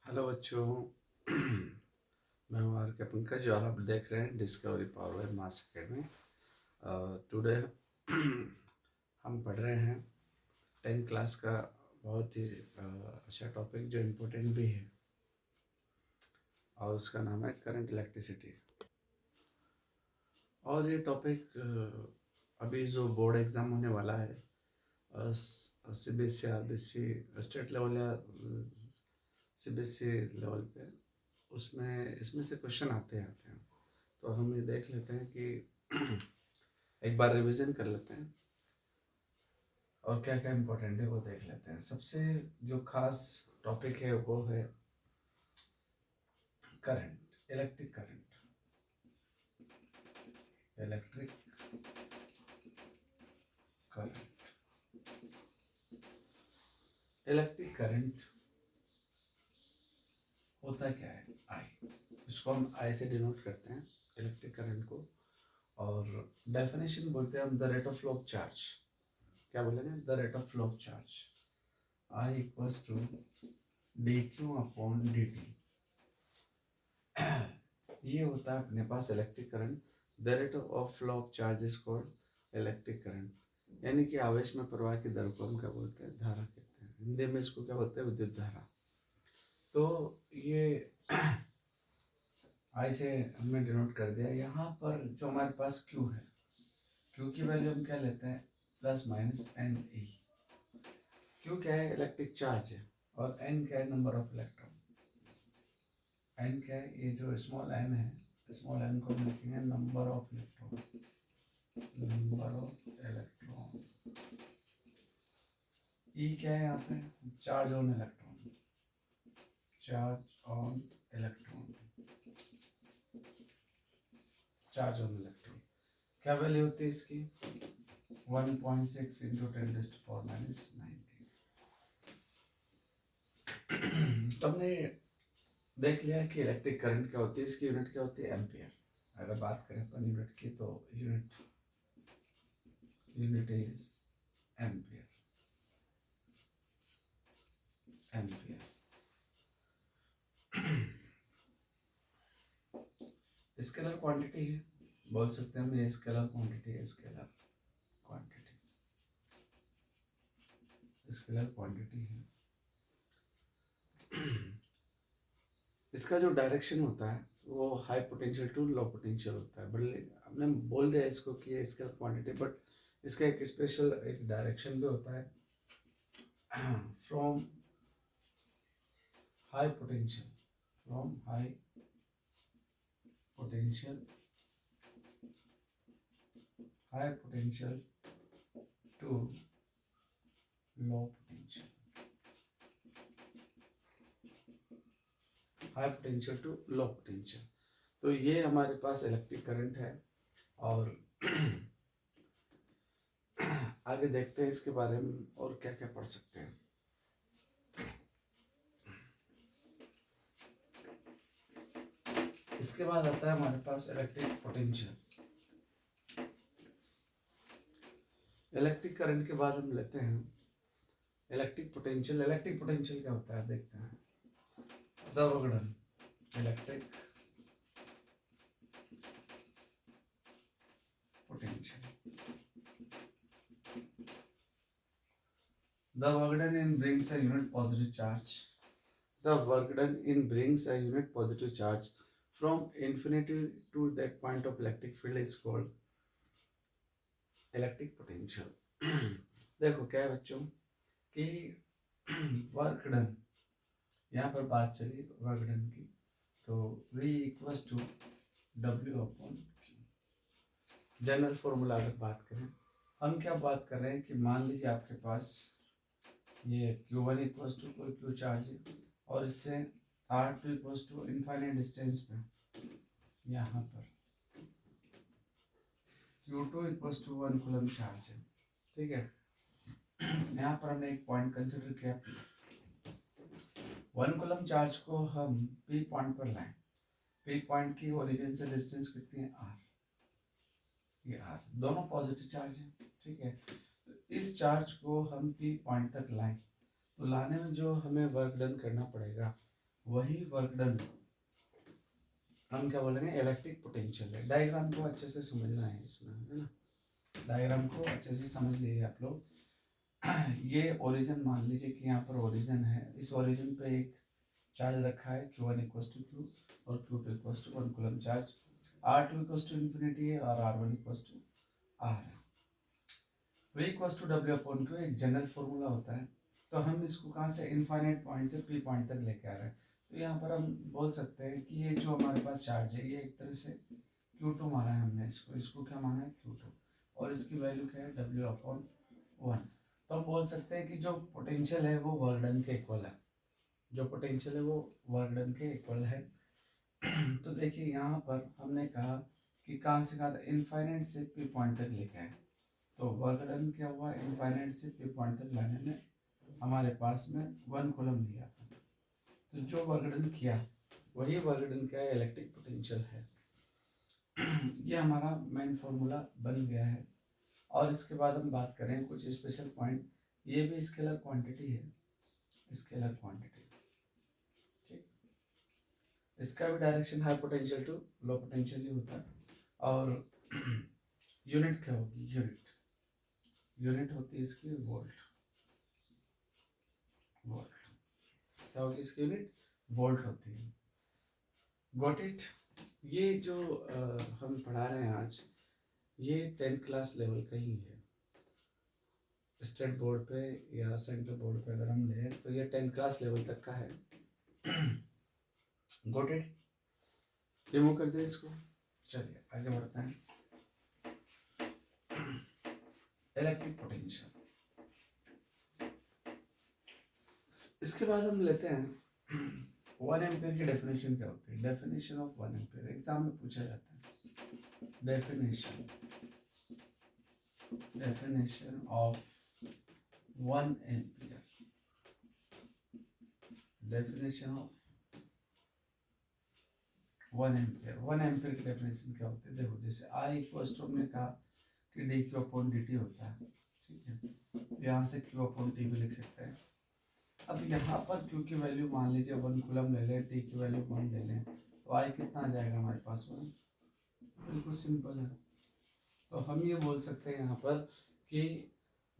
Hello बच्चों। मैं हूँ आर के पंकज और आप देख रहे हैं discovery power by mass academy. Today हम पढ़ रहे हैं 10th क्लास का बहुत ही अच्छा टॉपिक जो इम्पोर्टेंट भी है और उसका नाम है करंट इलेक्ट्रिसिटी। और ये टॉपिक अभी जो बोर्ड एग्ज़ाम होने वाला है CBSE RBC स्टेट लेवल या CBSE लेवल पे, उसमें इसमें से क्वेश्चन आते हैं। तो हम ये देख लेते हैं कि एक बार रिवीजन कर लेते हैं और क्या क्या इम्पोर्टेंट है वो देख लेते हैं। सबसे जो खास टॉपिक है वो है current, electric current. Electric current, electric current होता क्या है? आई, इसको हम आई से डिनोट करते हैं इलेक्ट्रिक करंट को। और डेफिनेशन बोलते हैं हम the rate of flow of charge. क्या बोलेंगे? The rate of flow of charge I equals to D Q upon D T. ये होता है अपने पास electric current. The rate of flow of charge is called electric current, यानी कि आवेश में प्रवाह की दर को हम क्या बोलते हैं? धारा कहते हैं। हिंदी में इसको क्या बोलते हैं? विद्युत धारा। तो ये आई से हमने डिनोट कर दिया। यहाँ पर जो हमारे पास क्यू है, क्यू की वैल्यू हम क्या लेते हैं? Plus minus n e. Q क्या है? इलेक्ट्रिक चार्ज है। और एन क्या है? Number of electron. एन क्या है? ये जो स्मॉल एन है, स्मॉल एन को हम लिखेंगे number of electron. Number of electron. E क्या है? यहाँ पे charge on electron. Charge on electron. Charge on electron क्या वैल्यू होती है इसकी? 1.6 इंटू 10⁻⁻⁹। तो हमने देख लिया कि इलेक्ट्रिक करंट क्या होती है, इसकी यूनिट क्या होती है? एम्पियर। अगर बात करें अपन यूनिट की तो unit is ampere. Ampere scalar quantity है, बोल सकते हैं हम। ये स्केलर क्वांटिटी है। स्केलर क्वांटिटी, स्केलर क्वांटिटी है। इसका जो डायरेक्शन होता है वो high potential to low potential होता है। बट हमने बोल दिया इसको कि ये स्केलर क्वांटिटी, बट इसका एक स्पेशल एक डायरेक्शन भी होता है। From high potential, from high potential, high potential to low potential, high potential to low potential. तो ये हमारे पास इलेक्ट्रिक करंट है। और आगे देखते हैं इसके बारे में और क्या क्या पढ़ सकते हैं। इसके बाद आता है हमारे पास इलेक्ट्रिक पोटेंशियल। इलेक्ट्रिक करंट के बाद हम लेते हैं इलेक्ट्रिक पोटेंशियल। इलेक्ट्रिक पोटेंशियल क्या होता है देखते हैं। The work done, electric potential. The work done in brings a unit positive charge. The work done in brings a unit positive charge from infinity to that point of electric field is called electric potential. देखो क्या है बच्चों कि work done, यहाँ पर बात चली work done की, तो V equals to W upon Q। General formula अगर बात करें, हम क्या बात कर रहे हैं कि मान लीजिए आपके पास ये Q1 इक्वल्स टू कोई Q चार्ज है और इससे R2 equals to infinite distance पे यहाँ पर Q2 equals to 1 coulomb charge है। ठीक है, यहाँ पर हमने एक पॉइंट कंसिडर किया। 1 कूलम चार्ज को हम P पॉइंट पर लाएं। P पॉइंट की ओरिजिन से डिस्टेंस कितनी है? R। ये R दोनों पॉजिटिव चार्ज है। ठीक है, तो इस चार्ज को हम P पॉइंट तक लाएं, तो लाने में जो हमें वर्क डन करना पड़ेगा वही वर्क डन हम क्या बोलेंगे इलेक्ट्रिक पोटेंशियल है। डायग्राम को अच्छे से समझना है इसमें, है ना। डायग्राम को अच्छे से समझ लीजिए आप लोग। ये ओरिजिन मान लीजिए कि यहाँ पर ओरिजिन है, इस ओरिजिन पे एक चार्ज रखा है Q1 इक्वल्स टू Q और Q2 equals to 1 coulomb charge, R2 equals to infinity है और R1 इक्वल्स टू R है। V equals to W upon Q एक जनरल फॉर्मूला होता है। तो हम इसको कहाँ से इनफाइनाइट पॉइंट से P पॉइंट तक लेके आ रहे हैं। तो यहाँ पर हम बोल सकते हैं कि ये जो हमारे पास चार्ज है ये एक तरह से Q2 माना है हमने, इसको क्या माना है Q2, और इसकी वैल्यू क्या है W अपॉन 1। तो हम बोल सकते हैं कि जो पोटेंशियल है वो वर्क डन के इक्वल है, जो पोटेंशियल है वो वर्क डन के इक्वल है। तो देखिए यहाँ पर हमने कहा कि कहाँ से कहा था, इनफाइनाइट से P पॉइंट तक लेके आए। तो वर्क डन क्या हुआ, इनफाइनाइट से P पॉइंट तक लाने में हमारे पास में 1 कूलम लिया था। तो जो वर्क डन किया वही वर्क डन का इलेक्ट्रिक पोटेंशियल है। ये हमारा मेन फॉर्मूला बन गया है। और इसके बाद हम बात करें कुछ स्पेशल पॉइंट। ये भी स्केलर क्वांटिटी है, स्केलर क्वांटिटी, ठीक। इसका भी direction high potential to low potential ही होता है। और यूनिट क्या होगी, यूनिट होती है इसकी वोल्ट, क्या होगी इसकी यूनिट, वोल्ट होती है। Got it. ये जो हम पढ़ा रहे हैं आज, ये 10th क्लास लेवल का ही है। स्टेट बोर्ड पे या सेंट्रल बोर्ड पे अगर हम ले तो ये 10th क्लास लेवल तक का है। Got it. रिमूव कर दे इसको। चलिए आगे बढ़ते हैं। इलेक्ट्रिक पोटेंशियल, इसके बाद हम लेते हैं 1 एम्पीयर की डेफिनेशन क्या होती है। डेफिनेशन ऑफ 1 एम्पीयर एग्जाम में पूछा जाता है। Definition of 1 ampere, definition of 1 ampere. 1 ampere की डेफिनेशन क्या होती है, देखो जैसे I इक्वल्स टू हमने कहा कि D Q upon D T होता है, ठीक है। यहाँ से Q अपॉन टी भी लिख सकते हैं। अब यहाँ पर Q की वैल्यू मान लीजिए 1 कूलम ले लें, टी की वैल्यू 1 ले लें, तो I कितना आ जाएगा हमारे पास में, बिल्कुल सिंपल है। तो हम ये बोल सकते हैं यहाँ पर कि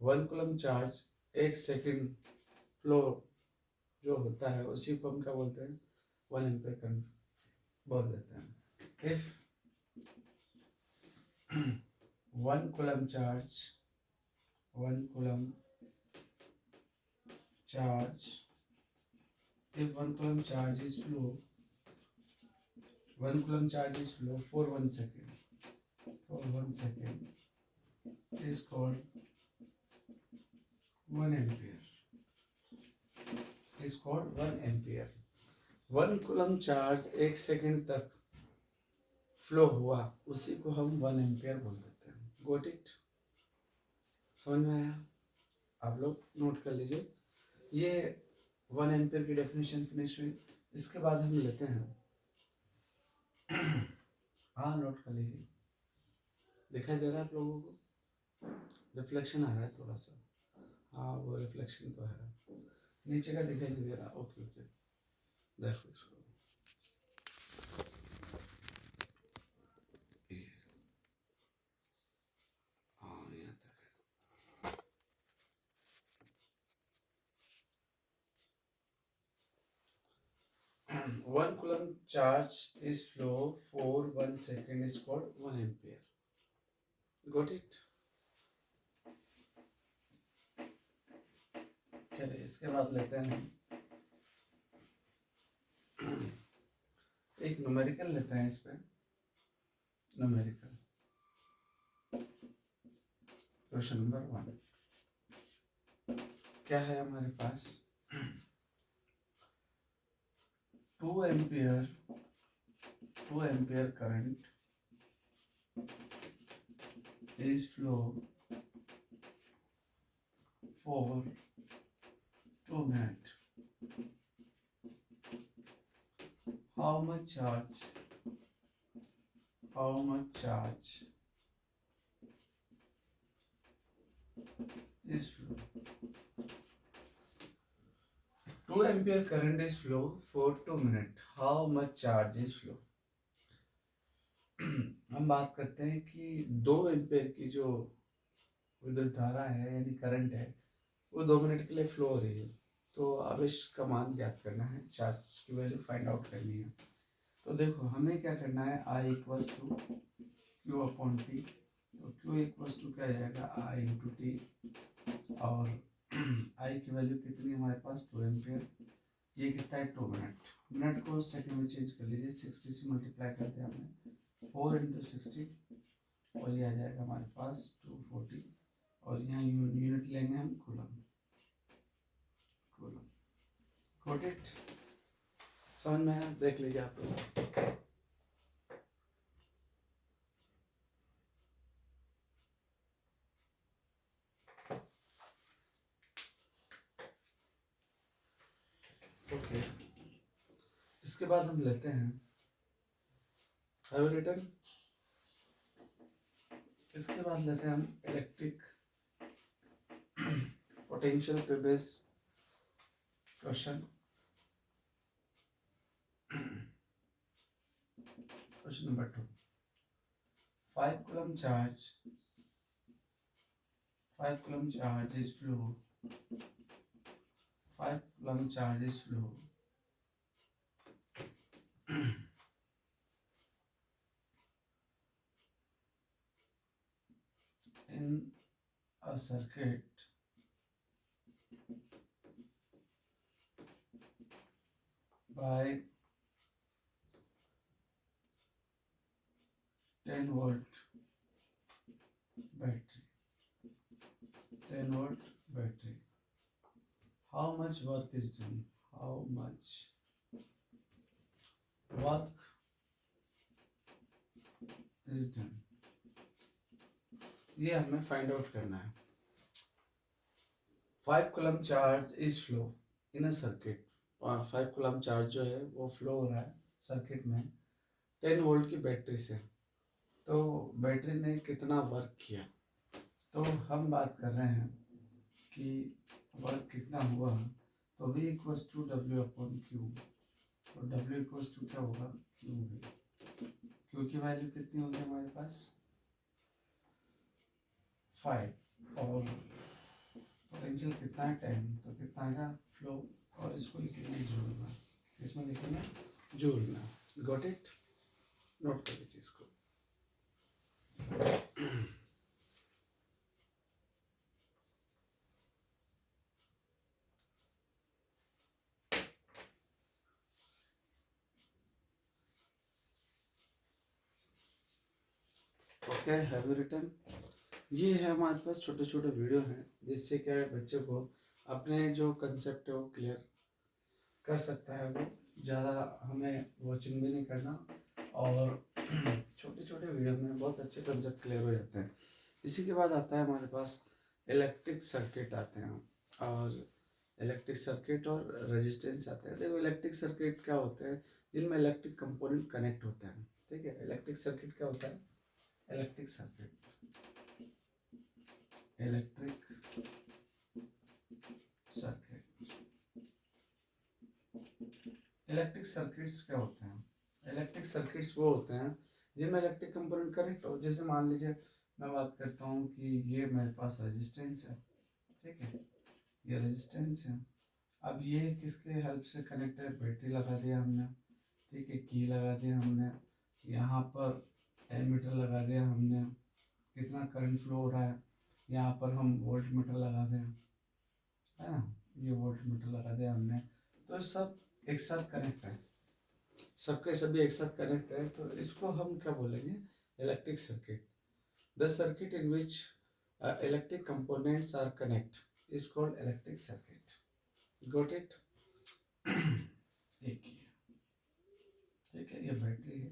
1 कूलम चार्ज 1 सेकेंड फ्लो जो होता है उसी को हम क्या बोलते हैं, 1 एम्पीयर करंट बोल देते हैं। If 1 coulomb charge if 1 coulomb charge is flow, 1 coulomb charge is flow for 1 second, is called 1 ampere, is called 1 ampere। 1 coulomb charge 1 second तक फ्लो हुआ उसी को हम 1 एम्पियर बोल देते हैं। गोट इट, समझ में आया? आप लोग नोट कर लीजिए। ये 1 एम्पियर की डेफिनेशन फिनिश हुई। इसके बाद हम लेते हैं हाँ नोट कर लीजिए। दिखाई दे रहा है आप लोगों को? रिफ्लेक्शन आ रहा है थोड़ा सा, हाँ वो रिफ्लेक्शन तो है, नीचे का दिखाई नहीं दे रहा। ओके ओके, देखो इसको, हाँ यहाँ तक है। 1 coulomb charge is flow for 1 second is called 1 ampere। Got it? चलिए इसके बाद लेते हैं एक न्यूमेरिकल लेते हैं। इस पे न्यूमेरिकल क्वेश्चन नंबर 1 क्या है हमारे पास, 2 ampere current is flow for 2 minutes। How much charge is flow? 2 ampere current is flow for 2 minute, how much charge is flow. हम बात करते हैं कि 2 एम्पियर की जो विद्युत धारा है यानी करंट है वो 2 मिनट के लिए फ्लो हो रही है। तो अब इसका मान ज्ञात करना है, चार्ज की वैल्यू फाइंड आउट करनी है। तो देखो हमें क्या करना है, I equals to Q upon T. तो क्यू इक्वल्स टू क्या आ जाएगा, I इंटू टी, और I की वैल्यू कितनी है हमारे पास, 2 एम्पियर। ये कितना है, 2 मिनट। मिनट को सेकंड में चेंज कर लीजिए, 60 से मल्टीप्लाई करते हैं हमने, 4 इंटू 60, और ये आ जाएगा हमारे पास 240, और यहाँ यूनिट लेंगे हम कूलम। गॉट इट, समझ में आया, देख लीजिए आप लोग। ओके, इसके बाद हम लेते हैं, हैव रिटन, इसके बाद लेते हैं हम इलेक्ट्रिक पोटेंशियल पे base question. Question number 2, 5 coulomb charge is flow, 5 coulomb charge is flow in a circuit by 10 volt battery, 10 volt battery. How much work is done? How much work is done? ये हमें find out करना है। 5 coulomb charge is flow in a circuit, 5 coulomb charge जो है वो flow हो रहा है सर्किट में 10 वोल्ट की बैटरी से। तो बैटरी ने कितना वर्क किया, तो हम बात कर रहे हैं कि वर्क कितना हुआ, तो V equals to W upon Q. तो W इक्वल्स टू क्या होगा, क्यू की वैल्यू कितनी होगी हमारे पास 5, और पोटेंशियल कितना है 10, तो कितना आएगा फ्लो, और इसको लिखेंगे जूल में, इसमें लिखेंगे जूल में। गॉट इट, नोट कर लीजिए इसको। Okay, have you written. ये है हमारे पास छोटे छोटे वीडियो हैं जिससे क्या है बच्चे को अपने जो कंसेप्ट है वो क्लियर कर सकता है। वो ज़्यादा हमें वॉचिंग भी नहीं करना, और छोटे छोटे वीडियो में बहुत अच्छे कंसेप्ट क्लियर हो जाते हैं। इसी के बाद आता है हमारे पास इलेक्ट्रिक सर्किट आते हैं, और इलेक्ट्रिक सर्किट और रेजिस्टेंस आते हैं। देखो इलेक्ट्रिक सर्किट क्या होते हैं, जिनमें इलेक्ट्रिक कंपोनेंट कनेक्ट होते हैं। ठीक है, इलेक्ट्रिक सर्किट क्या होता है, electric circuit, electric circuit, electric circuits क्या होते हैं, इलेक्ट्रिक सर्किट्स वो होते हैं जिनमें इलेक्ट्रिक कंपोनेंट कनेक्ट हो। जैसे मान लीजिए मैं बात करता हूँ कि ये मेरे पास रेजिस्टेंस है, ठीक है, ये रेजिस्टेंस है। अब ये किसके हेल्प से कनेक्ट है, बैटरी लगा दिया हमने, ठीक है, की लगा दिया हमने, यहाँ पर एमीटर लगा दिया हमने, कितना करंट फ्लो हो रहा है, यहाँ पर हम वोल्ट मीटर लगा दें, है ना, ये वोल्ट मीटर लगा दिया हमने। तो सब एक साथ कनेक्ट है, सबके सभी एक साथ कनेक्ट है, तो इसको हम क्या बोलेंगे, electric circuit. The circuit in which electric components are connect is called electric circuit. Got it. एक ही है, ठीक है, ये बैटरी है,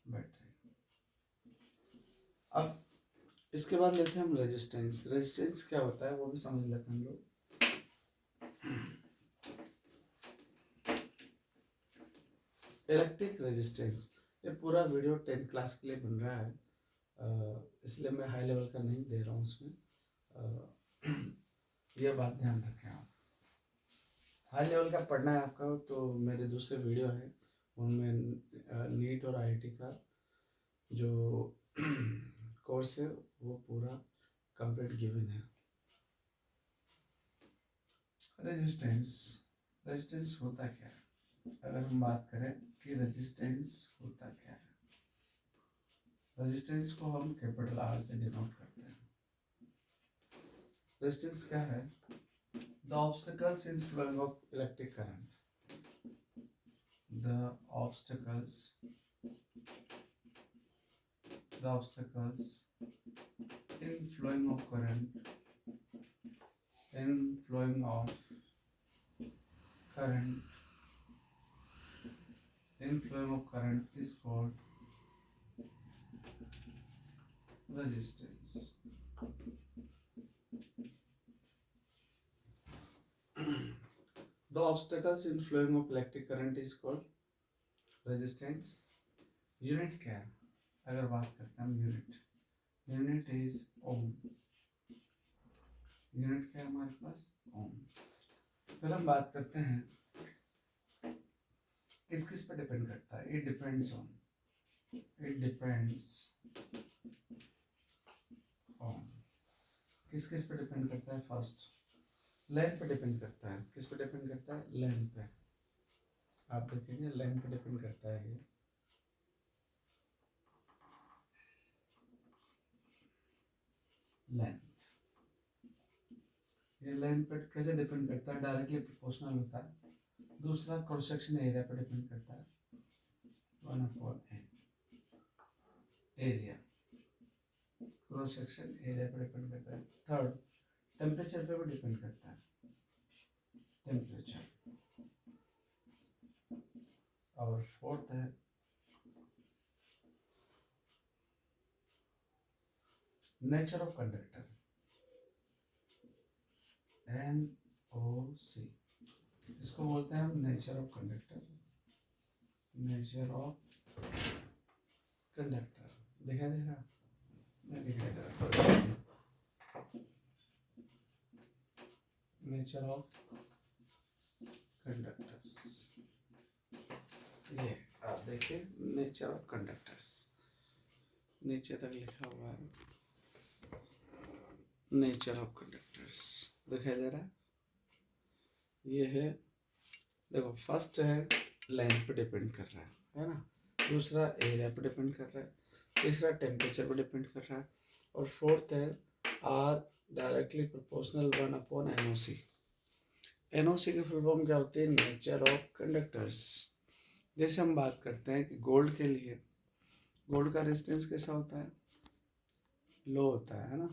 बैटरी। अब इसके बाद लेते हैं हम रेजिस्टेंस। रेजिस्टेंस क्या होता है वो भी समझ लेते हैं हम लोग। इलेक्ट्रिक रेजिस्टेंस, ये पूरा वीडियो 10th क्लास के लिए बन रहा है, इसलिए मैं हाई लेवल का नहीं दे रहा हूँ उसमें। ये बात ध्यान रखें आप। हाई लेवल का पढ़ना है आपका तो मेरे दूसरे वीडियो है उनमें नीट और आईआईटी का जो कोर्स है वो पूरा कंप्लीट गिवन है। रेजिस्टेंस, रेजिस्टेंस होता क्या है? अगर हम बात करें कि रेजिस्टेंस होता क्या है, रेजिस्टेंस को हम कैपिटल आर से डिनोट करते हैं। रेजिस्टेंस क्या है? The obstacles in flowing of electric current, the obstacles in flowing of current is called resistance. The obstacles in flowing of electric current is called resistance. Unit क्या है? अगर बात करते हैं यूनिट इज ओम। यूनिट क्या है हमारे पास? ओम। फिर हम बात करते हैं किस किस पे डिपेंड करता है? इट डिपेंड्स ऑन किस किस पे डिपेंड करता है? फर्स्ट लेंथ पे डिपेंड करता है। किस पे डिपेंड करता है? लेंथ पे। आप देखेंगे लेंथ पे डिपेंड करता है। ये लेंथ पे कैसे डिपेंड करता है? डायरेक्टली प्रोपोर्शनल होता है। दूसरा क्रॉस सेक्शन एरिया पे डिपेंड करता है, 1/n area, cross section area पे डिपेंड करता है। थर्ड टेम्परेचर पे भी डिपेंड करता है, टेम्परेचर। और फोर्थ है नेचर ऑफ कंडक्टर, NOC। इसको बोलते हैं हम nature of conductor. Nature of conductor दिखाई दे रहा? नहीं दिखाई दे रहा। नेचर ऑफ कंडक्टर्स, ये आप देखिए नेचर ऑफ कंडक्टर्स, नीचे तक लिखा हुआ है नेचर ऑफ कंडक्टर्स, दिखाई दे रहा है? ये है, देखो फर्स्ट है लेंथ पे डिपेंड कर रहा है ना। दूसरा एरिया पे डिपेंड कर रहा है। तीसरा टेम्परेचर पे डिपेंड कर रहा है। और फोर्थ है R directly proportional 1/NOC। NOC की फुल फॉर्म क्या होती है? Nature of conductors. जैसे हम बात करते हैं कि गोल्ड के लिए, गोल्ड का रेजिस्टेंस कैसा होता है? लो होता है ना।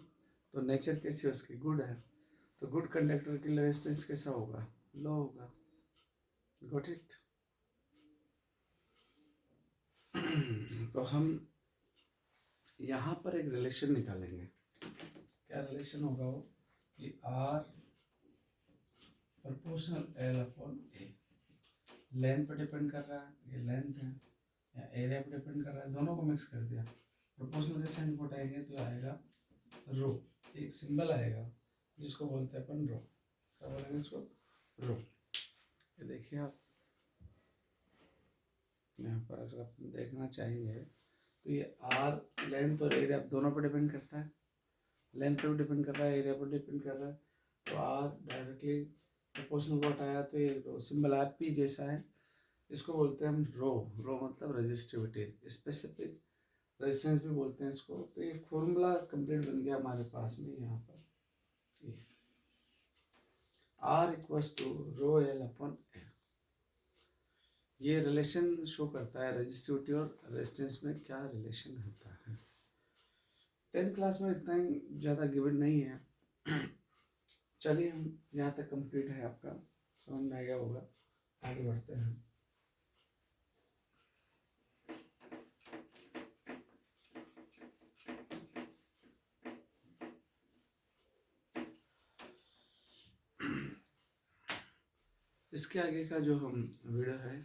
तो नेचर कैसी है उसकी? गुड है। तो गुड कंडक्टर के लिए रेजिस्टेंस कैसा होगा? लो होगा। Got it? तो हम यहाँ पर एक रिलेशन निकालेंगे। क्या रिलेशन होगा वो? कि R प्रोपोर्शनल L/A। लेंथ पे डिपेंड कर रहा है, ये लेंथ है, या एरिया पे डिपेंड कर रहा है, दोनों को मिक्स कर दिया। प्रोपोर्शनल के साइन को हटाएंगे तो आएगा रो, एक सिंबल आएगा जिसको बोलते हैं अपन रो। क्या बोलेंगे इसको? रो। ये देखिए आप यहाँ पर अगर आप देखना चाहेंगे तो ये आर लेंथ और एरिया दोनों पर डिपेंड करता है। लेंथ पर भी डिपेंड कर रहा है, एरिया पर डिपेंड कर रहा है। तो आर डायरेक्टली प्रोपोर्शनल को हटाया तो ये रो सिंबल आर पी जैसा है, इसको बोलते हैं हम रो। रो मतलब रेजिस्टिविटी, स्पेसिफिक रेजिस्टेंस भी बोलते हैं इसको। तो ये फॉर्मूला कंप्लीट बन गया हमारे पास में यहाँ पर। R equals to rho L/A। ये रिलेशन शो करता है रेजिस्टिविटी और रेजिस्टेंस में क्या रिलेशन होता है। 10th क्लास में इतना ही ज़्यादा गिवन नहीं है। चलिए हम यहाँ तक कंप्लीट है, आपका समझ में आ गया होगा। आगे बढ़ते हैं। इसके आगे का जो हम वीडियो है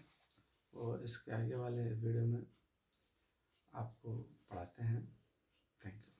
वो इसके आगे वाले वीडियो में आपको पढ़ाते हैं। Thank you.